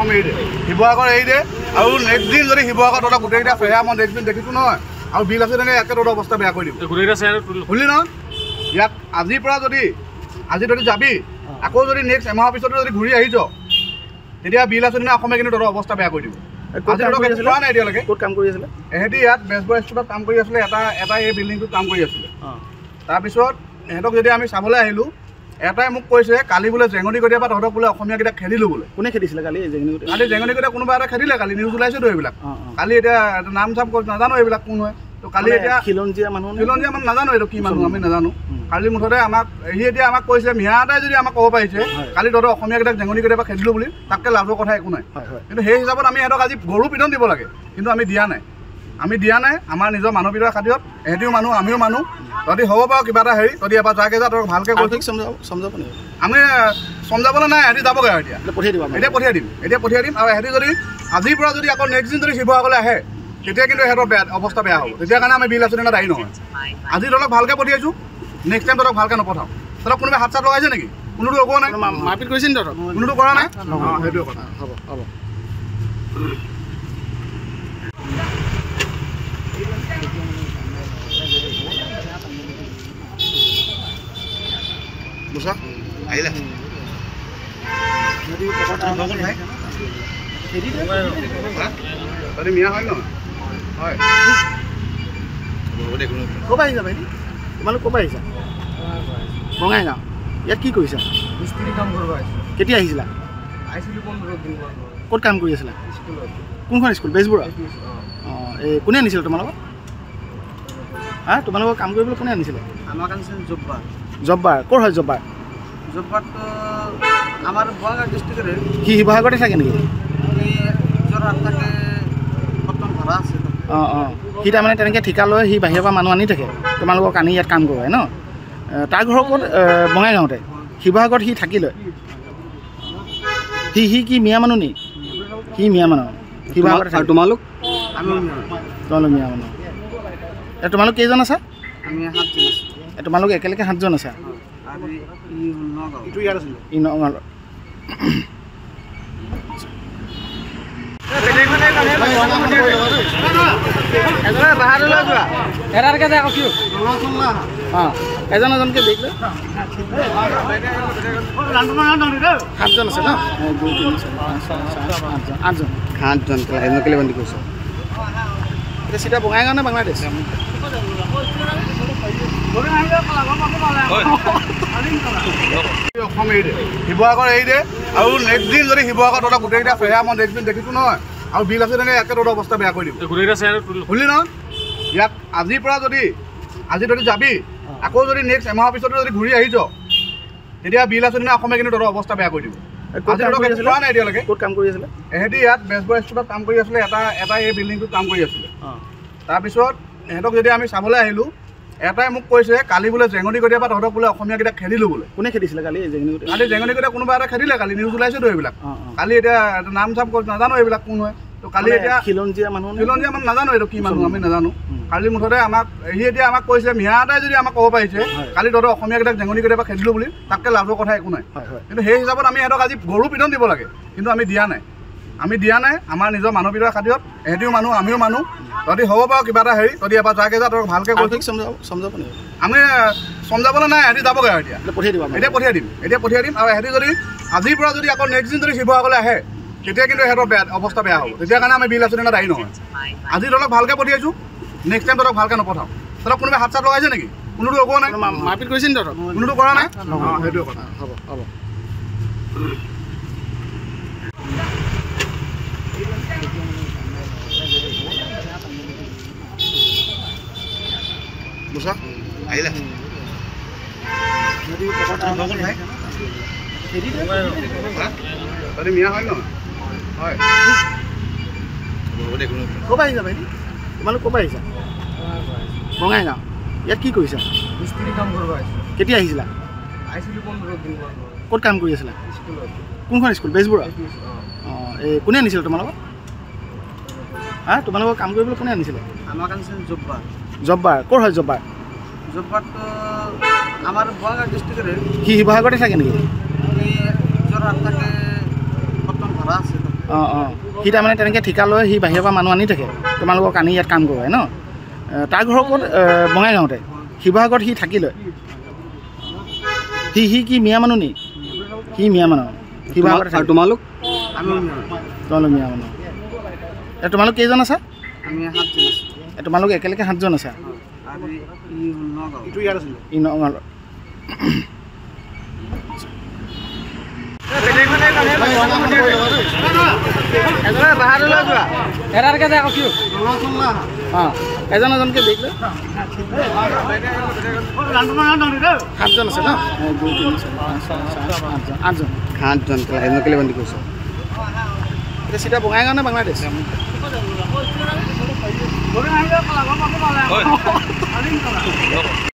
অসম এৰি দে শিৱসাগৰ এৰি দে আৰু নেক্সট দিন যদি শিৱসাগৰ তহঁতৰ গোটেইকেইটা ফেৰা মই নেক্সট দিন দেখিছোঁ নহয় আৰু বিল আছে তেনেকৈ একে তহঁতৰ অৱস্থা বেয়া কৰি দিব শুনিলি নহয় ইয়াত আজিৰ পৰা আজি যদি যাবি আকৌ যদি নেক্সট এমাহৰ পিছতো যদি ঘূৰি আহিছ তেতিয়া বিল আছে দিনা অসমে কিন্তু তহঁতৰ অৱস্থা বেয়া কৰি দিব পোৱা নাই এতিয়ালৈকে ক'ত কাম কৰি আছিলে এহেঁতি ইয়াত বেজবৰুৱা ষ্ট্ৰীটত কাম কৰি আছিলে এটা এই বিল্ডিংটোত কাম কৰি আছিলে তাৰপিছত এহেঁতক যেতিয়া আমি চাবলৈ আহিলোঁ এটাই মোক কৈছে কালি বোলে জেঙনিকটীয়াৰ পৰা তহঁতক বোলে অসমীয়াকেইটা খেদিলোঁ বোলে কোনে খেদিছিলে কালি জেঙনিকটীয়া কোনোবা এটা খেদিলে কালি নিউজ ওলাইছেতো এইবিলাক কালি এতিয়া নাম চাম নাজানো এইবিলাক কোন হয় তো কালি এতিয়া খিলঞ্জীয়া মানুহ নাজানো এইটো কি মানুহ আমি নাজানো কালি মুঠতে আমাক সি এতিয়া আমাক কৈছে মিঞা এটাই যদি আমাক ক'ব পাৰিছে কালি তহঁতৰ অসমীয়াকেইটাক জেঙনিকটীয়াৰ পৰা খেদিলোঁ বুলি তাতকৈ লাজৰ কথা একো নাই কিন্তু সেই হিচাপত আমি সিহঁতক আজি গৰু পিটন দিব লাগে কিন্তু আমি দিয়া নাই আমাৰ নিজৰ মানুহবিধৰ খাতিৰত এহেঁতিও মানুহ আমিও মানুহ তহঁতি হ'ব বাৰু কিবা এটা হেৰি তহঁতি এবাৰ যাকে যা তহঁতক ভালকৈ কৈছোঁ আমি সমজাবলৈ নাই এহেঁতি যাবগৈ আৰু এতিয়া পঠিয়াই দিম আৰু এহেঁতি যদি আজিৰ পৰা যদি আকৌ নেক্সট দিন যদি শিৱসাগৰলৈ আহে তেতিয়া কিন্তু সিহঁতৰ অৱস্থা বেয়া হ'ব তেতিয়া কাৰণে আমি বিল আছোঁ দায়ী নহয় আজি তহঁতক ভালকৈ পঠিয়াইছোঁ নেক্সট টাইম তহঁতক ভালকৈ নপঠাওঁ তহঁতক কোনোবাই হাত চাত লগাইছে নেকি কোনোটো লগোৱা নাই মাৰপিট কৰিছে নি তহঁতক কোনোটো কৰা নাই সেইটোৱে কথা হ'ব বুজা আহিলে তহঁতি মিয়া হয় নহয় হয় ক'ৰ পৰা আহিছা ভাইটি তোমালোক ক'ৰ পৰা আহিছা বঙাইগাঁও ইয়াত কি কৰিছা মিস্ত্ৰী কাম কৰিব আহিছোঁ কেতিয়া আহিছিলা আহিছিলোঁ 15 দিন ক'ত কাম কৰি আছিলা স্কুলত কোনখন স্কুল বেজবৰুৱা অঁ এই কোনে আনিছিলে তোমালোকক তোমালোকৰ কাম কৰিবলৈ কোনে আনিছিলে আমাক আনিছিল জব্বাৰ ক'ৰ হয় জব্বাৰটো আমাৰ বঙাইগাঁও ডিষ্ট্ৰিক্টৰে সি শিৱসাগৰতে থাকে নেকি যোৰহাট থাকে বৰ্তমান ভাড়া আছে সি তাৰমানে তেনেকৈ ঠিকা লৈ সি বাহিৰৰ পৰা মানুহ আনি থাকে তোমালোকক আনি ইয়াত কাম কৰোৱাই ন তাৰ ঘৰৰ ক'ত বঙাইগাঁৱতে শিৱসাগৰত সি থাকি লয় সি কি মিয়া মানুহ নি সি মিয়া মানুহ শিৱসাগৰতে থাকে তোমালোক মিয়া মানুহ তোমালোক কেইজন আছা তোমালোক একেলগে 7জন আছা এজনকে দেখ 7জন আছে ন 8জন কেলে বন্দী কৰিছে এতিয়া চিধা বঙাইগাঁও নে বাংলাদেশ অসম এৰি দে শিৱসাগৰ এৰি দে আৰু নেক্সট দিন যদি শিৱসাগৰ তহঁতৰ গোটেইকেইটা ফেৰা মই নেক্সট দিন দেখিছোঁ নহয় আৰু বিল আছে তেনেকৈ একে তহঁতৰ অৱস্থা বেয়া কৰি দিব শুনিলি নহয় ইয়াত আজিৰ পৰা আজি যদি যাবি আকৌ যদি নেক্সট এমাহৰ পিছতো যদি ঘূৰি আহিছ তেতিয়া বিল আছে দিনা অসমে কিন্তু তহঁতৰ অৱস্থা বেয়া কৰি দিব পোৱা নাই এতিয়ালৈকে ক'ত কাম কৰি আছিলে এহেঁতি ইয়াত বেজবৰুৱা ষ্ট্ৰীটত কাম কৰি আছিলে এটা এই বিল্ডিংটোত কাম কৰি আছিলে তাৰপিছত এহেঁতক যেতিয়া আমি চাবলৈ আহিলোঁ এটাই মোক কৈছে কালি বোলে জেঙনিকটীয়াৰ পৰা তহঁতক বোলে অসমীয়াকেইটা খেদিলোঁ বোলে কোনে খেদিছিলে কালি জেঙনিকটীয়া কোনোবা এটা খেদিলে কালি নিউজ ওলাইছেতো এইবিলাক কালি এতিয়া নাম চাম নাজানো এইবিলাক কোন হয় তো কালি এতিয়া খিলঞ্জীয়া মানুহ নাজানো এইটো কি মানুহ আমি নাজানো কালি মুঠতে আমাক সি এতিয়া আমাক কৈছে মিঞা এটাই যদি আমাক ক'ব পাৰিছে কালি তহঁতৰ অসমীয়াকেইটাক জেঙনিকটীয়াৰ পৰা খেদিলোঁ বুলি তাতকৈ লাজৰ কথা একো নাই কিন্তু সেই হিচাপত আমি সিহঁতক আজি গৰু পিটন দিব লাগে কিন্তু আমি দিয়া নাই আমাৰ নিজৰ মানুহবিধৰ খাতিৰত এহেঁতিও মানুহ আমিও মানুহ তহঁতি হ'ব বাৰু কিবা এটা হেৰি তহঁতি এবাৰ যাকে যা তহঁতক ভালকৈ কৈছোঁ আমি সমজাবলৈ নাই এহেঁতি যাবগৈ আৰু এতিয়া পঠিয়াই দিম আৰু এহেঁতি যদি আজিৰ পৰা যদি আকৌ নেক্সট দিন যদি শিৱসাগৰলৈ আহে তেতিয়া কিন্তু সিহঁতৰ অৱস্থা বেয়া হ'ব তেতিয়া কাৰণে আমি বিল আছোঁ দায়ী নহয় আজি তহঁতক ভালকৈ পঠিয়াইছোঁ নেক্সট টাইম তহঁতক ভালকৈ নপঠাওঁ তহঁতক কোনোবাই হাত চাত লগাইছে নেকি কোনোটো লগোৱা নাই মাৰপিট কৰিছে নি তহঁতক কোনোটো কৰা নাই সেইটোৱে কথা হ'ব বুজা আহিলে তহঁতি মিয়া হয় নহয় হয় ক'ৰ পৰা আহিছা ভাইটি তোমালোক ক'ৰ পৰা আহিছা বঙাইগাঁও ইয়াত কি কৰিছা মিস্ত্ৰী কাম কৰিব আহিছোঁ কেতিয়া আহিছিলা আহিছিলোঁ 15 দিন ক'ত কাম কৰি আছিলা স্কুলত কোনখন স্কুল বেজবৰুৱা অঁ এই কোনে আনিছিলে তোমালোকক তোমালোকৰ কাম কৰিবলৈ কোনে আনিছিলে আমাক আনিছিল জব্বাৰ ক'ৰ হয় জব্বাৰটো আমাৰ বঙাইগাঁও ডিষ্ট্ৰিক্টৰে সি শিৱসাগৰতে থাকে নেকি যোৰহাট থাকে বৰ্তমান ভাড়া আছে সি তাৰমানে তেনেকৈ ঠিকা লৈ সি বাহিৰৰ পৰা মানুহ আনি থাকে তোমালোকক আনি ইয়াত কাম কৰে ন তাৰ ঘৰ ক'ত বঙাইগাঁৱতে শিৱসাগৰত সি থাকি লয় সি কি মিয়া মানুহ নি সি মিয়া মানুহ শিৱসাগৰত তোমালোক মিয়া মানুহ তোমালোক কেইজন আছা তোমালোক একেলগে 7জন আছা ই নগাঁৱত এজন এজনকে বেগ লৈ 7জন আছে ন 8জন কেলে বন্দী কৰিছে এতিয়া চিধা বঙাইগাঁও নে বাংলাদেশ